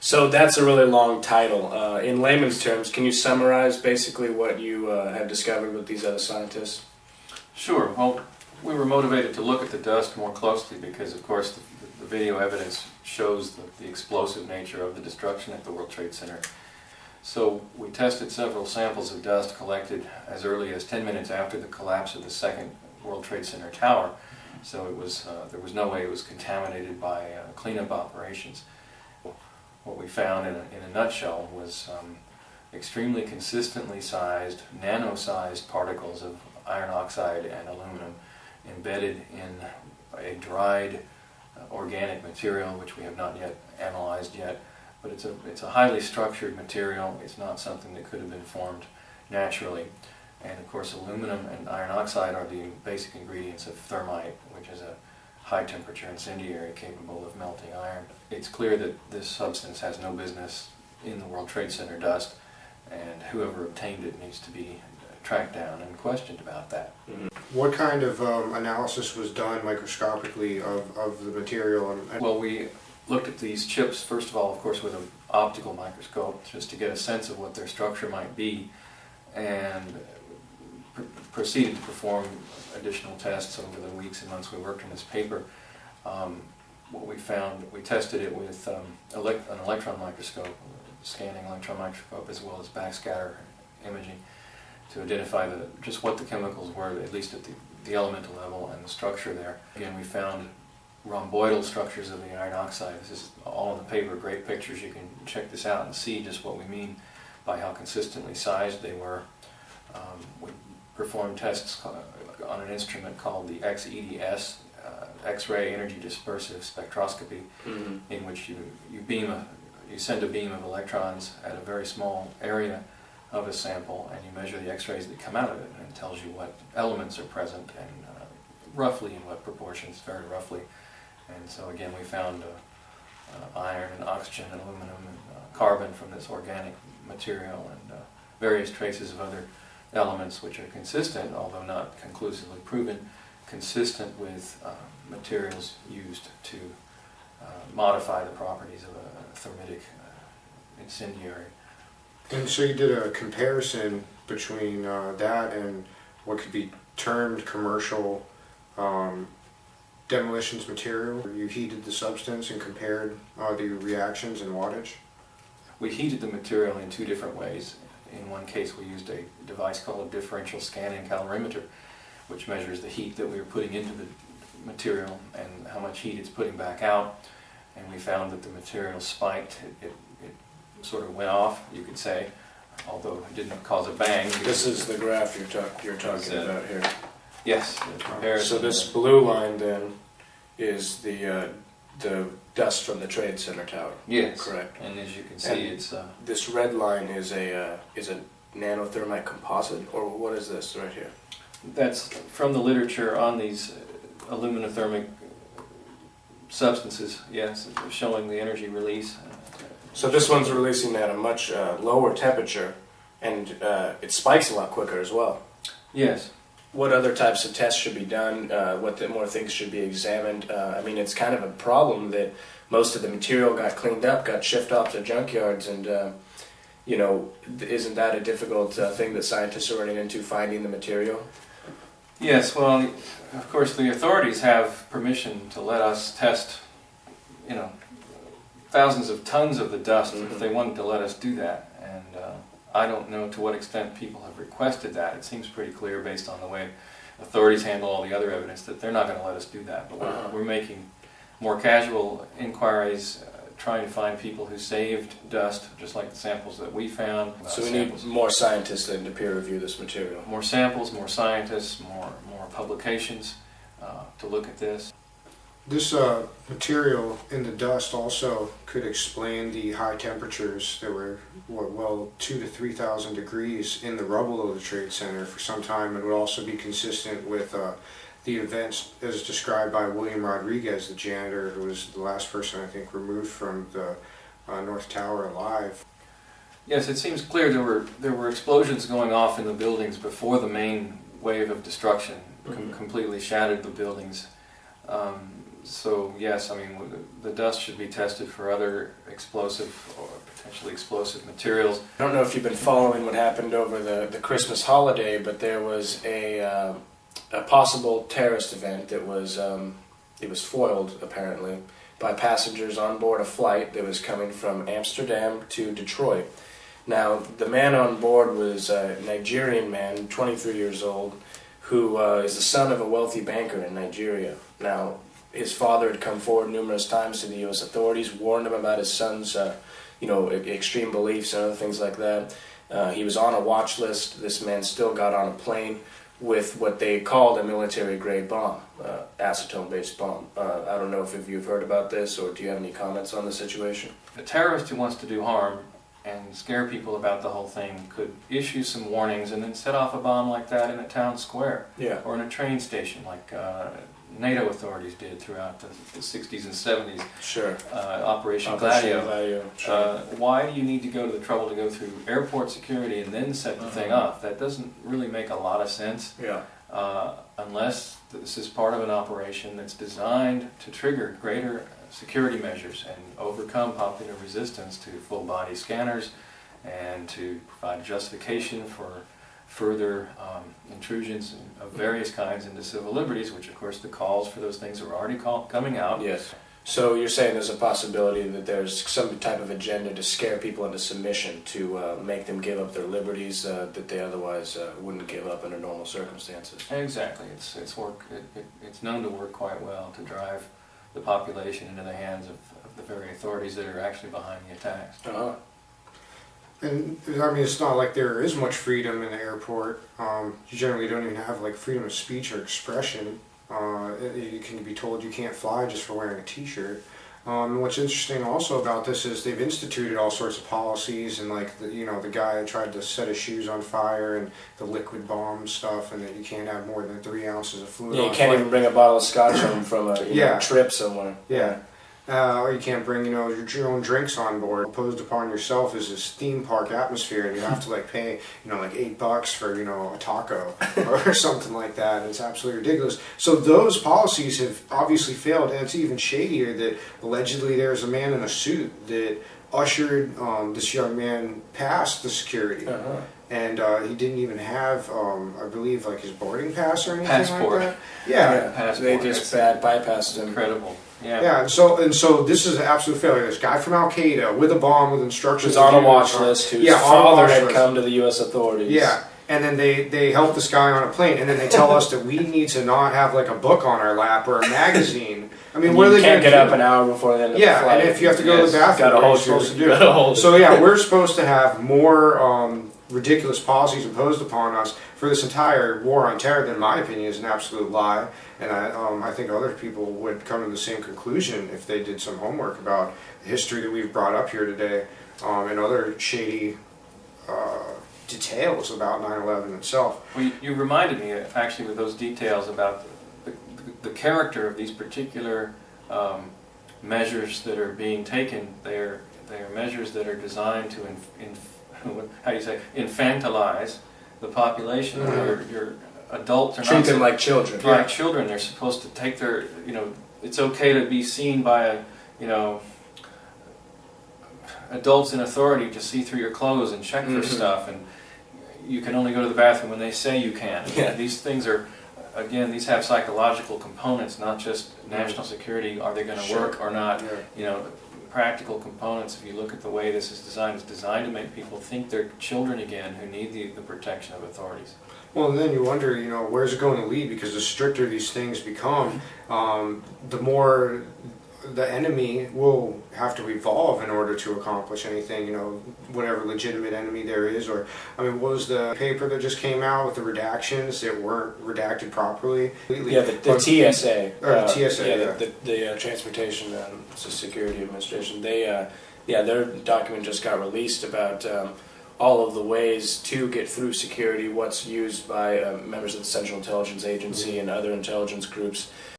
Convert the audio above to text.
So that's a really long title. In layman's terms, can you summarize basically what you have discovered with these other scientists? Sure. Well, we were motivated to look at the dust more closely because, of course, the video evidence shows the explosive nature of the destruction at the World Trade Center. So we tested several samples of dust collected as early as 10 minutes after the collapse of the second World Trade Center tower. So it was, there was no way it was contaminated by cleanup operations. What we found in a nutshell was extremely consistently sized, nano-sized particles of iron oxide and aluminum embedded in a dried organic material, which we have not yet analyzed yet. But it's a highly structured material. It's not something that could have been formed naturally. And of course, aluminum and iron oxide are the basic ingredients of thermite, which is a high temperature incendiary capable of melting iron. It's clear that this substance has no business in the World Trade Center dust, and whoever obtained it needs to be tracked down and questioned about that. Mm-hmm. What kind of analysis was done microscopically of the material? Well, we looked at these chips, first of all, of course, with an optical microscope, just to get a sense of what their structure might be, and proceeded to perform additional tests over the weeks and months we worked on this paper. What we found, we tested it with an electron microscope, scanning electron microscope, as well as backscatter imaging, to identify just what the chemicals were, at least at the elemental level and the structure there. Again, we found rhomboidal structures of the iron oxide. This is all in the paper, great pictures. You can check this out and see just what we mean by how consistently sized they were. We performed tests on an instrument called the XEDS, X-ray Energy Dispersive Spectroscopy, mm-hmm. in which you send a beam of electrons at a very small area of a sample, and you measure the X-rays that come out of it, and it tells you what elements are present and roughly in what proportions, very roughly. And so again, we found iron and oxygen and aluminum and carbon from this organic material, and various traces of other elements which are consistent, although not conclusively proven, consistent with materials used to modify the properties of a thermitic incendiary. And so you did a comparison between that and what could be termed commercial demolitions material. You heated the substance and compared the reactions and wattage? We heated the material in two different ways. In one case, we used a device called a differential scanning calorimeter, which measures the heat that we were putting into the material and how much heat it's putting back out. And we found that the material spiked. It sort of went off, you could say, although it didn't cause a bang. This is the graph you're talking about here. Yes. So this blue line then is the dust from the Trade Center tower. Yes. Correct. And as you can see, and it's this red line is a nanothermite composite, or what is this right here? That's from the literature on these aluminothermic substances. Yes, showing the energy release. So this one's releasing at a much lower temperature, and it spikes a lot quicker as well. Yes. What other types of tests should be done? What more things should be examined? I mean, it's kind of a problem that most of the material got cleaned up, got shipped off to junkyards, and you know, isn't that a difficult thing that scientists are running into, finding the material? Yes. Well, of course, the authorities have permission to let us test, you know, thousands of tons of the dust, mm-hmm. if they wanted to let us do that. And I don't know to what extent people have requested that. It seems pretty clear based on the way authorities handle all the other evidence that they're not going to let us do that. But we're making more casual inquiries, trying to find people who saved dust, just like the samples that we found. So we need more scientists then to peer review this material. More samples, more scientists, more publications to look at this. This material in the dust also could explain the high temperatures that were, well, 2,000 to 3,000 degrees in the rubble of the Trade Center for some time. It would also be consistent with the events as described by William Rodriguez, the janitor, who was the last person, I think, removed from the North Tower alive. Yes, it seems clear there were explosions going off in the buildings before the main wave of destruction completely shattered the buildings. So yes, I mean, the dust should be tested for other explosive or potentially explosive materials. I don't know if you've been following what happened over the Christmas holiday, but there was a possible terrorist event that was it was foiled apparently by passengers on board a flight that was coming from Amsterdam to Detroit. Now, the man on board was a Nigerian man, 23 years old, who is the son of a wealthy banker in Nigeria. Now, his father had come forward numerous times to the U.S. authorities, warned him about his son's, extreme beliefs and other things like that. He was on a watch list. This man still got on a plane with what they called a military-grade bomb, acetone-based bomb. I don't know if you've heard about this, or do you have any comments on the situation? A terrorist who wants to do harm and scare people about the whole thing could issue some warnings and then set off a bomb like that in a town square, or in a train station, like NATO authorities did throughout the 60s and 70s. Sure. Operation Gladio. Sure. Why do you need to go to the trouble to go through airport security and then set the thing off? That doesn't really make a lot of sense. Yeah. Unless this is part of an operation that's designed to trigger greater security measures and overcome popular resistance to full-body scanners and to provide justification for further intrusions of various kinds into civil liberties, which of course the calls for those things are already coming out. Yes. So you're saying there's a possibility that there's some type of agenda to scare people into submission, to make them give up their liberties that they otherwise wouldn't give up under normal circumstances. Exactly. It's known to work quite well to drive the population into the hands of the very authorities that are actually behind the attacks. Uh-huh. And I mean, it's not like there is much freedom in the airport. You generally don't even have like freedom of speech or expression. You can be told you can't fly just for wearing a t-shirt. What's interesting also about this is they've instituted all sorts of policies, and like the guy that tried to set his shoes on fire, and the liquid bomb stuff, and that you can't have more than 3 ounces of fluid. Yeah, you can't even bring a bottle of scotch home from a trip somewhere. Yeah. Or you can't bring, your own drinks on board. Imposed upon yourself is this theme park atmosphere, and you have to like pay, like $8 for, a taco or something like that. And it's absolutely ridiculous. So those policies have obviously failed, and it's even shadier that allegedly there's a man in a suit that ushered this young man past the security. Uh-huh. And he didn't even have, I believe, like his boarding pass or anything Passport. like that. Yeah. Passport. They just bypassed him. Incredible. Yeah. Yeah, and so this is an absolute failure. This guy from Al Qaeda with a bomb with instructions. Who's on a watch list, whose father had come to the U.S. authorities. Yeah, and then they help this guy on a plane, and then they tell us that we need to not have like a book on our lap or a magazine. I mean, what are they going to do? You can't get up an hour before the end of the flight. Yeah, and if you have to go to the bathroom, what are you supposed to do? So yeah, we're supposed to have more ridiculous policies imposed upon us for this entire war on terror that, in my opinion, is an absolute lie. And I think other people would come to the same conclusion if they did some homework about the history that we've brought up here today, and other shady details about 9/11 itself. Well, you reminded me, actually, with those details about the character of these particular measures that are being taken. They are measures that are designed to infantilize the population. Mm-hmm. Your adults are treat them like children. Like children, they're supposed to take their, it's okay to be seen by, adults in authority to see through your clothes and check for stuff, and you can only go to the bathroom when they say you can. Yeah. These things are, again, these have psychological components, not just national security. Are they going to work or not? Yeah. Practical components. If you look at the way this is designed, it's designed to make people think they're children again who need the protection of authorities. Well, and then you wonder, where's it going to lead? Because the stricter these things become, the more the enemy will have to evolve in order to accomplish anything, whatever legitimate enemy there is. Or, what was the paper that just came out with the redactions that weren't redacted properly? Yeah, the TSA. Or TSA, yeah. The Transportation Security Administration. Their document just got released about all of the ways to get through security, what's used by members of the Central Intelligence Agency and other intelligence groups.